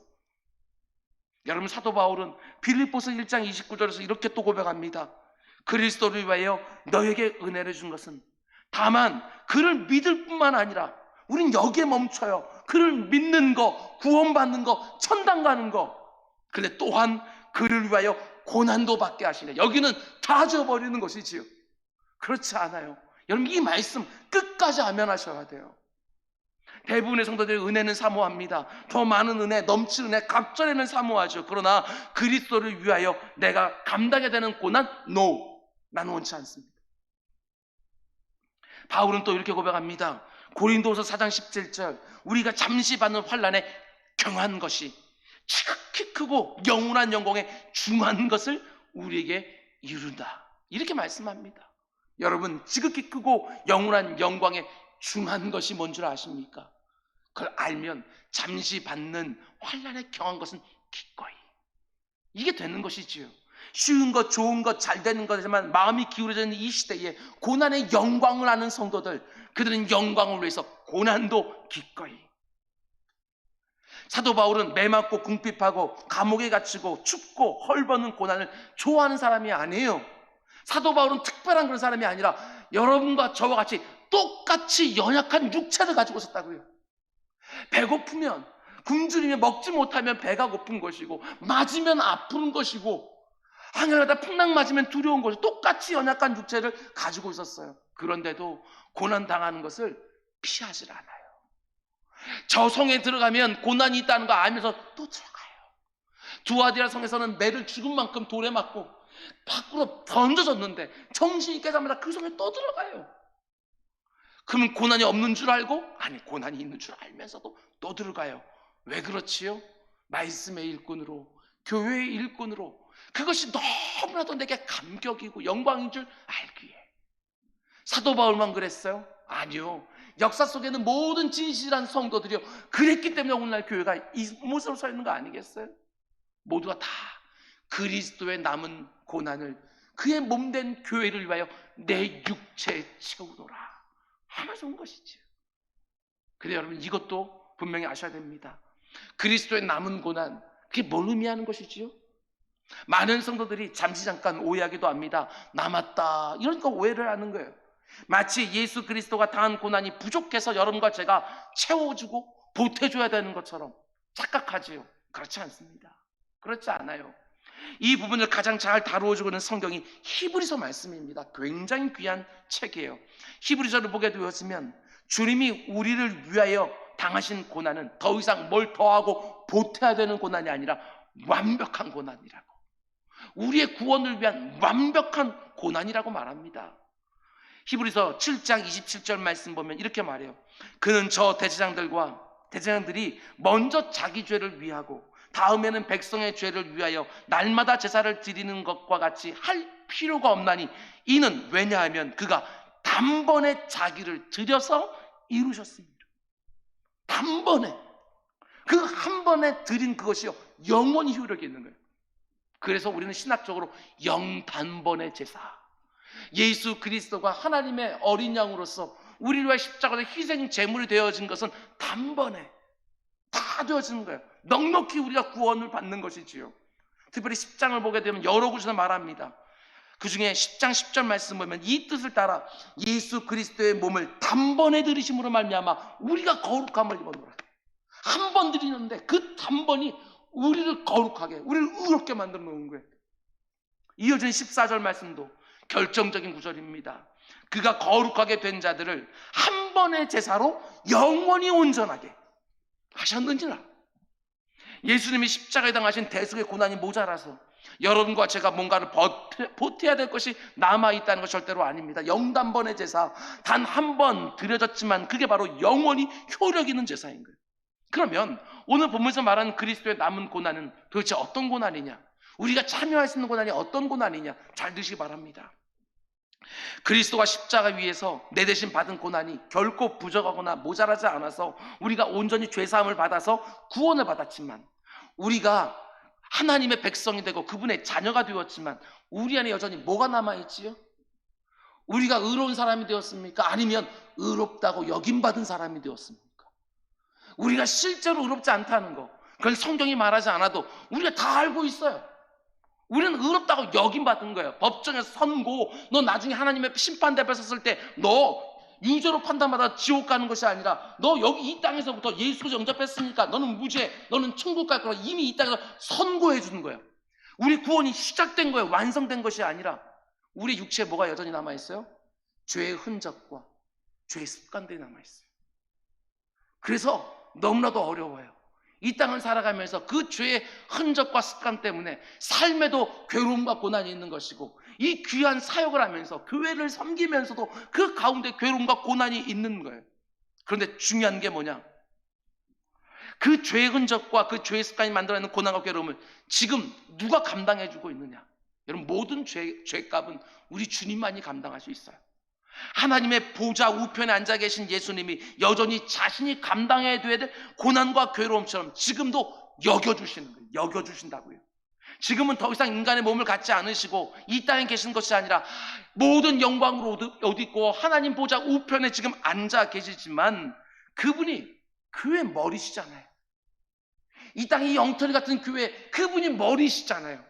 여러분, 사도 바울은 빌립보서 1장 29절에서 이렇게 또 고백합니다. 그리스도를 위하여 너에게 은혜를 준 것은 다만 그를 믿을 뿐만 아니라 우린 여기에 멈춰요. 그를 믿는 거, 구원받는 거, 천당 가는 거. 근데 또한 그를 위하여 고난도 받게 하시네. 여기는 다 줘버리는 것이지요. 그렇지 않아요. 여러분, 이 말씀 끝까지 아멘하셔야 돼요. 대부분의 성도들이 은혜는 사모합니다. 더 많은 은혜, 넘치는 은혜, 갑절에는 사모하죠. 그러나 그리스도를 위하여 내가 감당해야 되는 고난? No, 나는 원치 않습니다. 바울은 또 이렇게 고백합니다. 고린도서 4장 17절 우리가 잠시 받는 환난에 경한 것이 지극히 크고 영원한 영광에 중한 것을 우리에게 이룬다. 이렇게 말씀합니다. 여러분, 지극히 크고 영원한 영광에 중한 것이 뭔 줄 아십니까? 그걸 알면 잠시 받는 환난에 경한 것은 기꺼이 이게 되는 것이지요. 쉬운 것, 좋은 것, 잘 되는 것에만 마음이 기울어져 있는 이 시대에 고난의 영광을 아는 성도들, 그들은 영광을 위해서 고난도 기꺼이. 사도 바울은 매 맞고 궁핍하고 감옥에 갇히고 춥고 헐벗는 고난을 좋아하는 사람이 아니에요. 사도 바울은 특별한 그런 사람이 아니라 여러분과 저와 같이 똑같이 연약한 육체를 가지고 있었다고요. 배고프면 굶주리면 먹지 못하면 배가 고픈 것이고 맞으면 아픈 것이고 하늘에다 풍랑 맞으면 두려운 것이 똑같이 연약한 육체를 가지고 있었어요. 그런데도 고난당하는 것을 피하질 않아요. 저 성에 들어가면 고난이 있다는 거 알면서 또 들어가요. 두아디라 성에서는 매를 죽은 만큼 돌에 맞고 밖으로 던져졌는데 정신이 깨자마자 그 성에 또 들어가요. 그러면 고난이 없는 줄 알고? 아니, 고난이 있는 줄 알면서도 또 들어가요. 왜 그렇지요? 말씀의 일꾼으로, 교회의 일꾼으로. 그것이 너무나도 내게 감격이고 영광인 줄 알기에. 사도 바울만 그랬어요? 아니요. 역사 속에는 모든 진실한 성도들이요 그랬기 때문에 오늘날 교회가 이 모습으로 서 있는 거 아니겠어요? 모두가 다 그리스도의 남은 고난을 그의 몸된 교회를 위하여 내 육체에 채우노라 하면서 온 것이죠. 근데 여러분, 이것도 분명히 아셔야 됩니다. 그리스도의 남은 고난, 그게 뭘 의미하는 것이지요? 많은 성도들이 잠시 잠깐 오해하기도 합니다. 남았다, 이러니까 오해를 하는 거예요. 마치 예수 그리스도가 당한 고난이 부족해서 여러분과 제가 채워주고 보태줘야 되는 것처럼 착각하지요. 그렇지 않습니다. 그렇지 않아요. 이 부분을 가장 잘 다루어주고 있는 성경이 히브리서 말씀입니다. 굉장히 귀한 책이에요. 히브리서를 보게 되었으면 주님이 우리를 위하여 당하신 고난은 더 이상 뭘 더하고 보태야 되는 고난이 아니라 완벽한 고난이라고, 우리의 구원을 위한 완벽한 고난이라고 말합니다. 히브리서 7장 27절 말씀 보면 이렇게 말해요. 그는 저 대제사장들이 먼저 자기 죄를 위하고 다음에는 백성의 죄를 위하여 날마다 제사를 드리는 것과 같이 할 필요가 없나니 이는 왜냐하면 그가 단번에 자기를 드려서 이루셨습니다. 단번에, 그 한 번에 드린 그것이요 영원히 효력이 있는 거예요. 그래서 우리는 신학적으로 영단번의 제사, 예수 그리스도가 하나님의 어린 양으로서 우리를 위해 십자가의 희생 제물이 되어진 것은 단번에 다 되어지는 거예요. 넉넉히 우리가 구원을 받는 것이지요. 특별히 10장을 보게 되면 여러 곳에서 말합니다. 그 중에 10장 10절 말씀 보면 이 뜻을 따라 예수 그리스도의 몸을 단번에 들이심으로 말미암아 우리가 거룩함을 입었노라. 한 번 드리는데 그 단번이 우리를 거룩하게, 우리를 의롭게 만들어 놓은 거예요. 이어진 14절 말씀도 결정적인 구절입니다. 그가 거룩하게 된 자들을 한 번의 제사로 영원히 온전하게 하셨느니라. 예수님이 십자가에 당하신 대속의 고난이 모자라서 여러분과 제가 뭔가를 보태야 될 것이 남아있다는 것 절대로 아닙니다. 영단번의 제사, 단 한 번 드려졌지만 그게 바로 영원히 효력 있는 제사인 거예요. 그러면 오늘 본문에서 말하는 그리스도의 남은 고난은 도대체 어떤 고난이냐, 우리가 참여할 수 있는 고난이 어떤 고난이냐, 잘 드시기 바랍니다. 그리스도가 십자가 위에서 내 대신 받은 고난이 결코 부족하거나 모자라지 않아서 우리가 온전히 죄사함을 받아서 구원을 받았지만, 우리가 하나님의 백성이 되고 그분의 자녀가 되었지만 우리 안에 여전히 뭐가 남아있지요? 우리가 의로운 사람이 되었습니까? 아니면 의롭다고 여김받은 사람이 되었습니까? 우리가 실제로 의롭지 않다는 거, 그건 성경이 말하지 않아도 우리가 다 알고 있어요. 우리는 의롭다고 여김받은 거예요. 법정에서 선고, 너 나중에 하나님의 심판대 앞에 섰을 때 너 유죄로 판단받아 지옥 가는 것이 아니라 너 여기 이 땅에서부터 예수 영접했으니까 너는 무죄, 너는 천국 갈 거라 이미 이 땅에서 선고해 주는 거예요. 우리 구원이 시작된 거예요. 완성된 것이 아니라 우리 육체에 뭐가 여전히 남아있어요? 죄의 흔적과 죄의 습관들이 남아있어요. 그래서 너무나도 어려워요. 이 땅을 살아가면서 그 죄의 흔적과 습관 때문에 삶에도 괴로움과 고난이 있는 것이고, 이 귀한 사역을 하면서 교회를 섬기면서도 그 가운데 괴로움과 고난이 있는 거예요. 그런데 중요한 게 뭐냐, 그 죄의 흔적과 그 죄의 습관이 만들어내는 고난과 괴로움을 지금 누가 감당해주고 있느냐. 여러분, 모든 죄값은 우리 주님만이 감당할 수 있어요. 하나님의 보좌 우편에 앉아 계신 예수님이 여전히 자신이 감당해야 될 고난과 괴로움처럼 지금도 여겨주시는 거예요. 여겨주신다고요. 지금은 더 이상 인간의 몸을 갖지 않으시고 이 땅에 계신 것이 아니라 모든 영광으로 옷 입고 하나님 보좌 우편에 지금 앉아 계시지만 그분이 교회 머리시잖아요. 이 땅이 영털이 같은 교회, 그분이 머리시잖아요.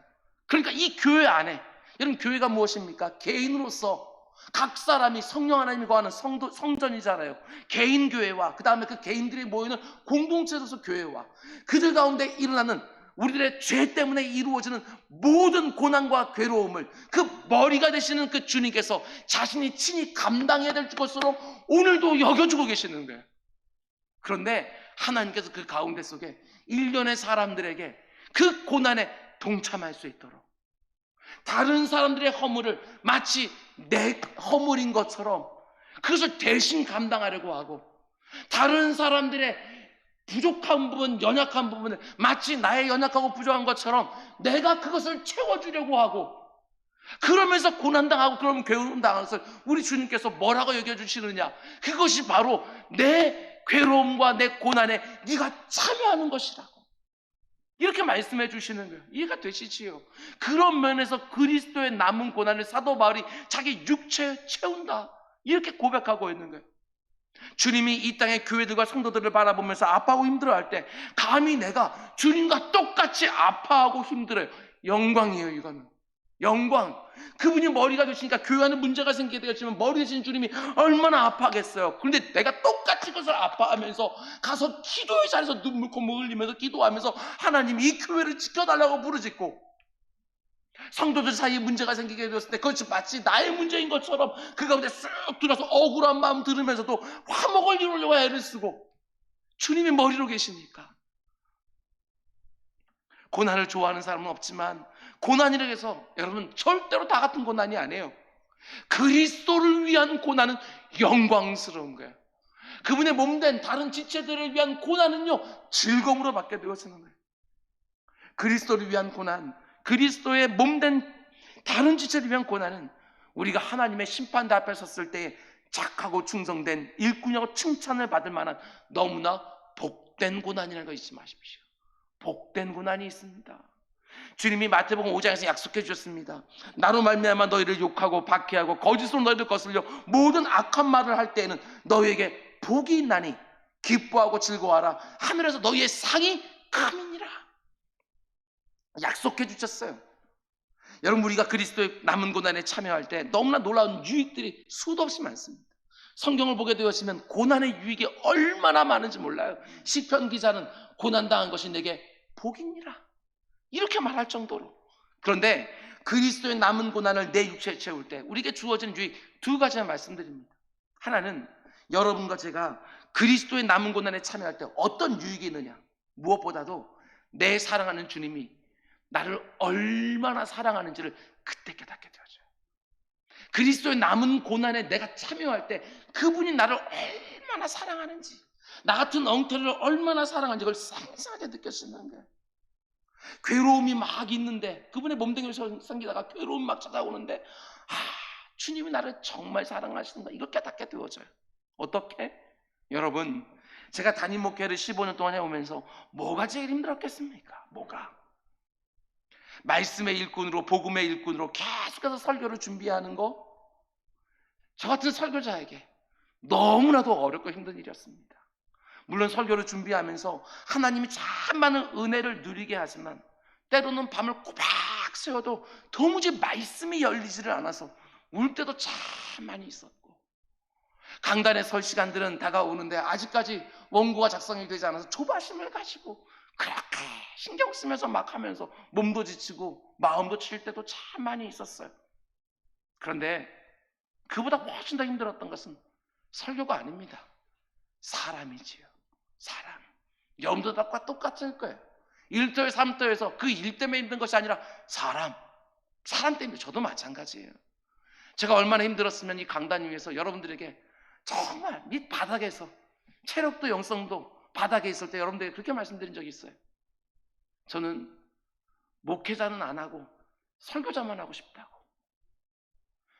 그러니까 이 교회 안에, 여러분, 교회가 무엇입니까? 개인으로서 각 사람이 성령 하나님이 거하는 성전이잖아요. 개인 교회와 그 다음에 그 개인들이 모이는 공동체로서 교회와 그들 가운데 일어나는 우리들의 죄 때문에 이루어지는 모든 고난과 괴로움을 그 머리가 되시는 그 주님께서 자신이 친히 감당해야 될 것으로 오늘도 여겨주고 계시는 거예요. 그런데 하나님께서 그 가운데 속에 일련의 사람들에게 그 고난에 동참할 수 있도록, 다른 사람들의 허물을 마치 내 허물인 것처럼 그것을 대신 감당하려고 하고, 다른 사람들의 부족한 부분, 연약한 부분을 마치 나의 연약하고 부족한 것처럼 내가 그것을 채워주려고 하고, 그러면서 고난당하고 그러면 괴로움당하는 것을 우리 주님께서 뭐라고 여겨주시느냐, 그것이 바로 내 괴로움과 내 고난에 네가 참여하는 것이라고 이렇게 말씀해 주시는 거예요. 이해가 되시지요? 그런 면에서 그리스도의 남은 고난을 사도 바울이 자기 육체에 채운다, 이렇게 고백하고 있는 거예요. 주님이 이 땅의 교회들과 성도들을 바라보면서 아파하고 힘들어할 때 감히 내가 주님과 똑같이 아파하고 힘들어요. 영광이에요. 이거는 영광. 그분이 머리가 되시니까 교회 안에 문제가 생기게 되었지만 머리 되신 주님이 얼마나 아파하겠어요. 그런데 내가 똑같이 그것을 아파하면서 가서 기도의 자리에서 눈물콧물 흘리면서 기도하면서 하나님 이 교회를 지켜달라고 부르짖고, 성도들 사이에 문제가 생기게 되었을 때 그것이 마치 나의 문제인 것처럼 그 가운데 쓱 들어서 억울한 마음 들으면서도 화목을 이루려고 애를 쓰고, 주님이 머리로 계시니까 고난을 좋아하는 사람은 없지만 고난이라고 해서 여러분 절대로 다 같은 고난이 아니에요. 그리스도를 위한 고난은 영광스러운 거예요. 그분의 몸된 다른 지체들을 위한 고난은요 즐거움으로 받게 되어지는 거예요. 그리스도를 위한 고난, 그리스도의 몸된 다른 지체를 위한 고난은 우리가 하나님의 심판대 앞에 섰을 때에 착하고 충성된 일꾼이라고 칭찬을 받을 만한 너무나 복된 고난이라는 거 잊지 마십시오. 복된 고난이 있습니다. 주님이 마태복음 5장에서 약속해 주셨습니다. 나로 말미암아 너희를 욕하고 박해하고 거짓으로 너희를 거슬려 모든 악한 말을 할 때에는 너희에게 복이 있나니 기뻐하고 즐거워하라. 하늘에서 너희의 상이 큼이니라. 약속해 주셨어요. 여러분, 우리가 그리스도의 남은 고난에 참여할 때 너무나 놀라운 유익들이 수도 없이 많습니다. 성경을 보게 되었으면 고난의 유익이 얼마나 많은지 몰라요. 시편 기자는 고난당한 것이 내게 복이니라 이렇게 말할 정도로. 그런데 그리스도의 남은 고난을 내 육체에 채울 때 우리에게 주어진 유익 두 가지만 말씀드립니다. 하나는 여러분과 제가 그리스도의 남은 고난에 참여할 때 어떤 유익이 있느냐, 무엇보다도 내 사랑하는 주님이 나를 얼마나 사랑하는지를 그때 깨닫게 되어져요. 그리스도의 남은 고난에 내가 참여할 때 그분이 나를 얼마나 사랑하는지, 나 같은 엉터리를 얼마나 사랑하는지 그걸 생생하게 느껴지는 거예요. 괴로움이 막 있는데, 그분의 몸뚱이에서 생기다가 괴로움이 막 찾아오는데, 주님이 나를 정말 사랑하시는가 이걸 깨닫게 되어져요. 어떻게? 여러분, 제가 담임 목회를 15년 동안 해오면서 뭐가 제일 힘들었겠습니까? 뭐가? 말씀의 일꾼으로, 복음의 일꾼으로 계속해서 설교를 준비하는 거, 저 같은 설교자에게 너무나도 어렵고 힘든 일이었습니다. 물론 설교를 준비하면서 하나님이 참 많은 은혜를 누리게 하지만 때로는 밤을 꼬박 새워도 도무지 말씀이 열리지를 않아서 울 때도 참 많이 있었고, 강단에 설 시간들은 다가오는데 아직까지 원고가 작성이 되지 않아서 조바심을 가지고 그렇게 신경 쓰면서 막 하면서 몸도 지치고 마음도 칠 때도 참 많이 있었어요. 그런데 그보다 훨씬 더 힘들었던 것은 설교가 아닙니다. 사람이지요. 사람. 염도답과 똑같을 거예요. 1도에 3도에서 그 일 때문에 힘든 것이 아니라 사람 때문에. 저도 마찬가지예요. 제가 얼마나 힘들었으면 이 강단 위에서 여러분들에게 정말 밑 바닥에서 체력도 영성도 바닥에 있을 때 여러분들에게 그렇게 말씀드린 적이 있어요. 저는 목회자는 안 하고 설교자만 하고 싶다고.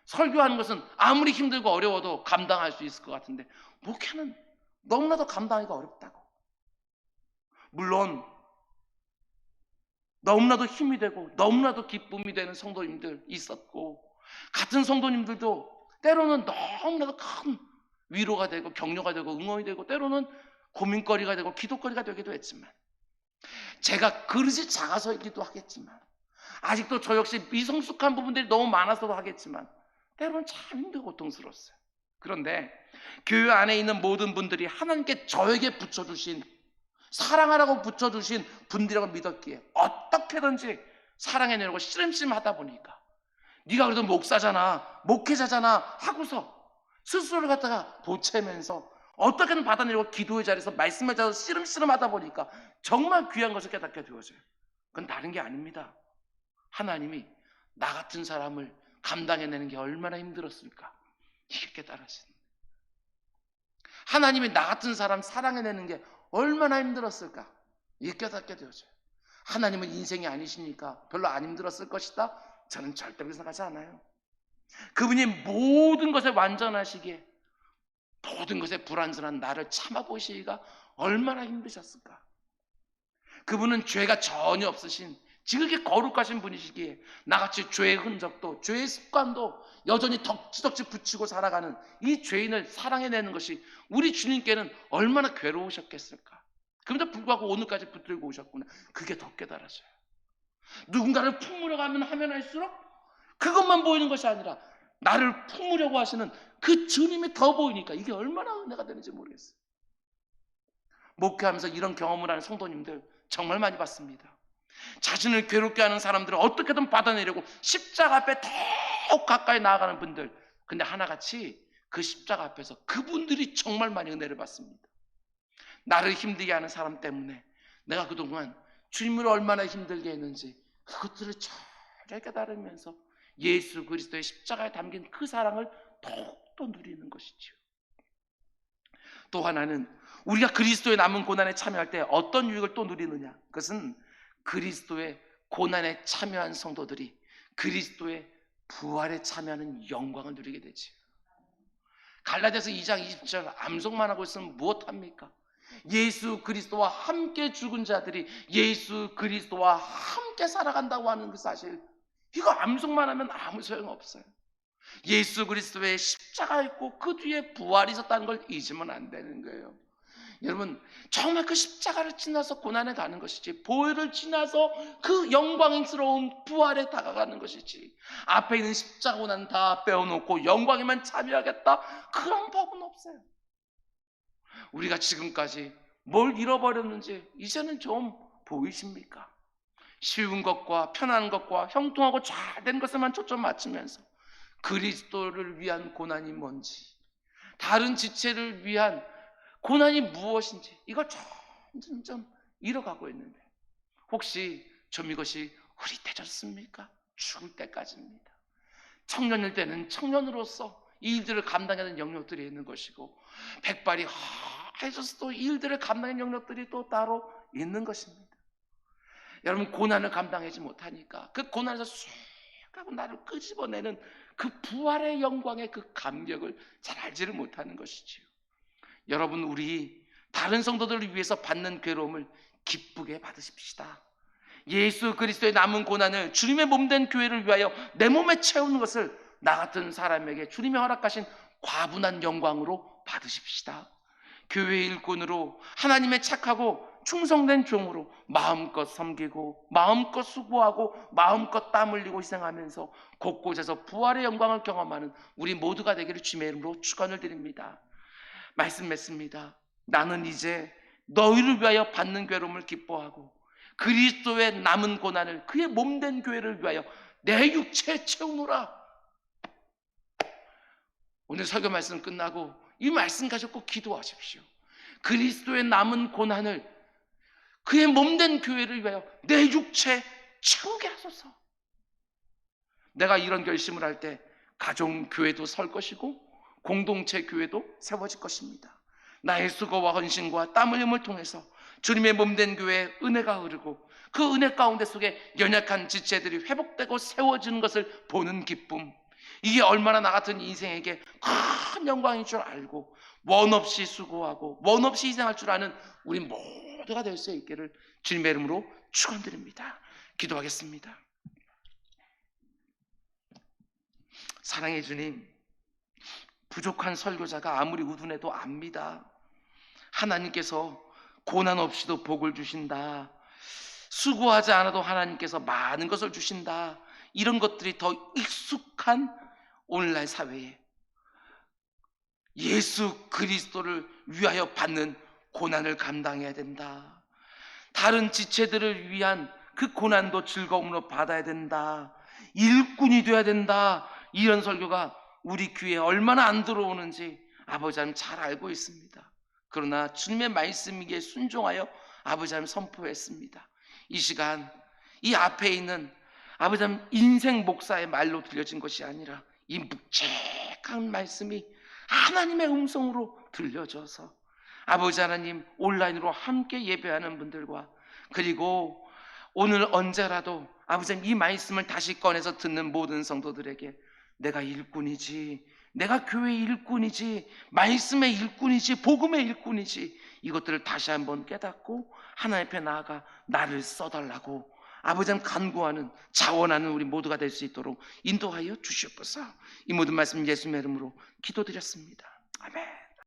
설교하는 것은 아무리 힘들고 어려워도 감당할 수 있을 것 같은데 목회는 너무나도 감당하기가 어렵다고. 물론 너무나도 힘이 되고 너무나도 기쁨이 되는 성도님들 있었고, 같은 성도님들도 때로는 너무나도 큰 위로가 되고 격려가 되고 응원이 되고 때로는 고민거리가 되고 기도거리가 되기도 했지만, 제가 그릇이 작아서이기도 하겠지만, 아직도 저 역시 미성숙한 부분들이 너무 많아서도 하겠지만 때로는 참 힘들고 고통스러웠어요. 그런데 교회 안에 있는 모든 분들이 하나님께 저에게 붙여주신, 사랑하라고 붙여주신 분들이라고 믿었기에 어떻게든지 사랑해내려고 씨름씨름 하다 보니까, 네가 그래도 목사잖아, 목회자잖아 하고서 스스로를 갖다가 보채면서 어떻게든 받아내려고 기도의 자리에서 말씀의 자리에서 씨름씨름 하다 보니까 정말 귀한 것을 깨닫게 되어져요. 그건 다른 게 아닙니다. 하나님이 나 같은 사람을 감당해내는 게 얼마나 힘들었을까, 이게 깨달아지는. 하나님이 나 같은 사람 사랑해내는 게 얼마나 힘들었을까, 이게 깨닫게 되어져요. 하나님은 인생이 아니시니까 별로 안 힘들었을 것이다, 저는 절대 그렇게 생각하지 않아요. 그분이 모든 것에 완전하시기에 모든 것에 불완전한 나를 참아보시기가 얼마나 힘드셨을까. 그분은 죄가 전혀 없으신 지극히 거룩하신 분이시기에 나같이 죄의 흔적도 죄의 습관도 여전히 덕지덕지 붙이고 살아가는 이 죄인을 사랑해내는 것이 우리 주님께는 얼마나 괴로우셨겠을까. 그런데 불구하고 오늘까지 붙들고 오셨구나, 그게 더 깨달아져요. 누군가를 품으려고 하면 할수록 그것만 보이는 것이 아니라 나를 품으려고 하시는 그 주님이 더 보이니까 이게 얼마나 은혜가 되는지 모르겠어요. 목회하면서 이런 경험을 하는 성도님들 정말 많이 봤습니다. 자신을 괴롭게 하는 사람들을 어떻게든 받아내려고 십자가 앞에 더욱 가까이 나아가는 분들, 근데 하나같이 그 십자가 앞에서 그분들이 정말 많이 은혜를 받습니다. 나를 힘들게 하는 사람 때문에 내가 그동안 주님을 얼마나 힘들게 했는지 그것들을 잘 깨달으면서 예수 그리스도의 십자가에 담긴 그 사랑을 더욱더 누리는 것이지요. 또 하나는 우리가 그리스도의 남은 고난에 참여할 때 어떤 유익을 또 누리느냐, 그것은 그리스도의 고난에 참여한 성도들이 그리스도의 부활에 참여하는 영광을 누리게 되지. 갈라디아서 2장 20절 암송만 하고 있으면 무엇합니까? 예수 그리스도와 함께 죽은 자들이 예수 그리스도와 함께 살아간다고 하는 그 사실, 이거 암송만 하면 아무 소용없어요. 예수 그리스도의 십자가 있고 그 뒤에 부활이 있었다는 걸 잊으면 안 되는 거예요. 여러분, 정말 그 십자가를 지나서 고난에 가는 것이지, 보혈을 지나서 그 영광스러운 부활에 다가가는 것이지, 앞에 있는 십자가 고난 다 빼어놓고 영광에만 참여하겠다, 그런 법은 없어요. 우리가 지금까지 뭘 잃어버렸는지 이제는 좀 보이십니까? 쉬운 것과 편한 것과 형통하고 잘된 것에만 초점 맞추면서 그리스도를 위한 고난이 뭔지, 다른 지체를 위한 고난이 무엇인지, 이걸 점점 잃어가고 있는데, 혹시 좀 이것이 흐릿해졌습니까? 죽을 때까지입니다. 청년일 때는 청년으로서 이 일들을 감당해야 하는 영역들이 있는 것이고, 백발이 하해져서도 이 일들을 감당하는 영역들이 또 따로 있는 것입니다. 여러분, 고난을 감당하지 못하니까 그 고난에서 쑥 하고 나를 끄집어내는 그 부활의 영광의 그 감격을 잘 알지를 못하는 것이지요. 여러분, 우리 다른 성도들을 위해서 받는 괴로움을 기쁘게 받으십시다. 예수 그리스도의 남은 고난을 주님의 몸된 교회를 위하여 내 몸에 채우는 것을 나 같은 사람에게 주님이 허락하신 과분한 영광으로 받으십시다. 교회의 일꾼으로, 하나님의 착하고 충성된 종으로 마음껏 섬기고 마음껏 수고하고 마음껏 땀 흘리고 희생하면서 곳곳에서 부활의 영광을 경험하는 우리 모두가 되기를 주님의 이름으로 축원을 드립니다. 말씀 맺습니다. 나는 이제 너희를 위하여 받는 괴로움을 기뻐하고 그리스도의 남은 고난을 그의 몸된 교회를 위하여 내 육체에 채우노라. 오늘 설교 말씀 끝나고 이 말씀 가지고 꼭 기도하십시오. 그리스도의 남은 고난을 그의 몸된 교회를 위하여 내 육체에 채우게 하소서. 내가 이런 결심을 할 때 가정 교회도 설 것이고 공동체 교회도 세워질 것입니다. 나의 수고와 헌신과 땀 흘림을 통해서 주님의 몸된 교회에 은혜가 흐르고 그 은혜 가운데 속에 연약한 지체들이 회복되고 세워지는 것을 보는 기쁨, 이게 얼마나 나 같은 인생에게 큰 영광인 줄 알고 원 없이 수고하고 원 없이 희생할 줄 아는 우리 모두가 될 수 있기를 주님의 이름으로 축원드립니다. 기도하겠습니다. 사랑의 주님, 부족한 설교자가 아무리 우둔해도 압니다. 하나님께서 고난 없이도 복을 주신다, 수고하지 않아도 하나님께서 많은 것을 주신다, 이런 것들이 더 익숙한 오늘날 사회에 예수 그리스도를 위하여 받는 고난을 감당해야 된다, 다른 지체들을 위한 그 고난도 즐거움으로 받아야 된다, 일꾼이 돼야 된다, 이런 설교가 우리 귀에 얼마나 안 들어오는지 아버지 하나님 잘 알고 있습니다. 그러나 주님의 말씀에 순종하여 아버지 하나님 선포했습니다. 이 시간 이 앞에 있는 아버지 하나님 인생 목사의 말로 들려진 것이 아니라 이 묵직한 말씀이 하나님의 음성으로 들려져서 아버지 하나님 온라인으로 함께 예배하는 분들과, 그리고 오늘 언제라도 아버지 하나님 이 말씀을 다시 꺼내서 듣는 모든 성도들에게 내가 일꾼이지, 내가 교회의 일꾼이지, 말씀의 일꾼이지, 복음의 일꾼이지, 이것들을 다시 한번 깨닫고 하나님 앞에 나아가 나를 써달라고 아버지 하나님 간구하는, 자원하는 우리 모두가 될 수 있도록 인도하여 주시옵소서. 이 모든 말씀 예수님의 이름으로 기도드렸습니다. 아멘.